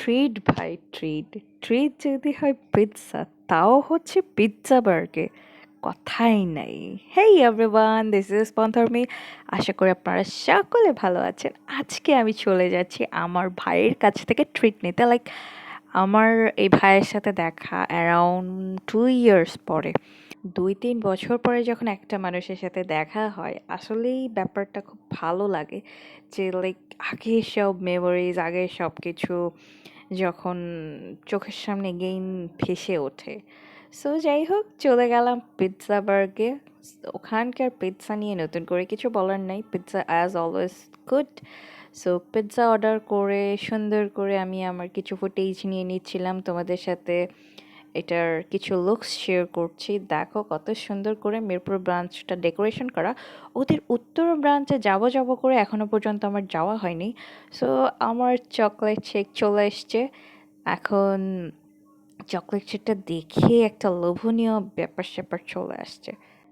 Treat ভাই treat. Treat যদি হয় পিৎজা, তাও হচ্ছে পিৎজা বার্গে, কথাই নাই। হেই এভরিওয়ান, দিস ইজ স্পন্থা উর্মি। আশা করি আপনারা সকলে ভালো আছেন। আজকে আমি চলে যাচ্ছি আমার ভাইয়ের কাছ থেকে ট্রিট নিতে। আমার এই ভাইয়ের সাথে দেখা অ্যারাউন্ড 2 ইয়ার্স পরে। 2-3 বছর পরে যখন একটা মানুষের সাথে দেখা হয়, আসলেই ব্যাপারটা খুব ভালো লাগে। যে আগের সব মেমোরিজ, আগের সব কিছু যখন চোখের সামনে গেইন ভেসে ওঠে। সো যাই হোক, চলে গেলাম পিৎজা বার্গে। ওখানকার পিৎজা নিয়ে নতুন করে কিছু বলার নাই, pizza as always good. So pizza order করে সুন্দর করে আমি আমার কিছু ফুটেজ নিয়ে নিচ্ছিলাম তোমাদের সাথে। এটার কিছু লুকস শেয়ার করছি। দেখো কত সুন্দর করে মিরপুর ব্রাঞ্চটা ডেকোরেশন করা। ওদের উত্তর ব্রাঞ্চে যাব করে এখনো পর্যন্ত আমার যাওয়া হয়নি। সো আমার চকলেট শেক চলে এসছে। এখন চকলেট শেকটা দেখে একটা লোভনীয় ব্যাপার স্যাপার চলে আসছে।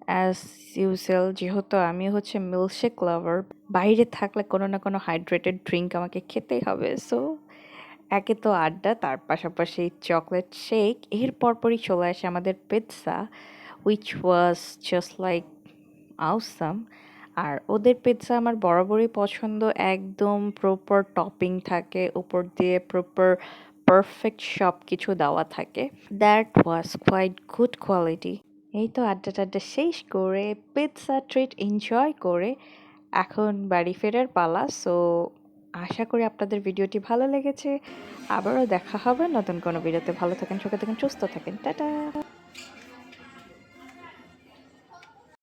অ্যাজ ইউজুয়াল, যেহেতু আমি হচ্ছে মিল্কশেক লাভার, বাইরে থাকলে কোনো না কোনো হাইড্রেটেড ড্রিঙ্ক আমাকে খেতেই হবে। সো একে তো আড্ডা, তার পাশাপাশি চকলেট শেক, এর পরপরই চলে আসে আমাদের pizza, which was just like awesome. আর ওদের পিৎজা আমার বরাবরই পছন্দ, একদম প্রপার টপিং থাকে, উপর দিয়ে প্রপার পারফেক্ট সব কিছু দেওয়া থাকে। That was quite good quality. এই তো আড্ডা টাড্ডা শেষ করে পিৎজা ট্রিট এনজয় করে এখন বাড়ি ফেরার পালা। সো আশা করি আপনাদের ভিডিওটি ভালো লেগেছে। আবারও দেখা হবে নতুন কোনো ভিডিওতে। ভালো থাকেন, সুখে থাকেন, সুস্থ থাকেন। টাটা।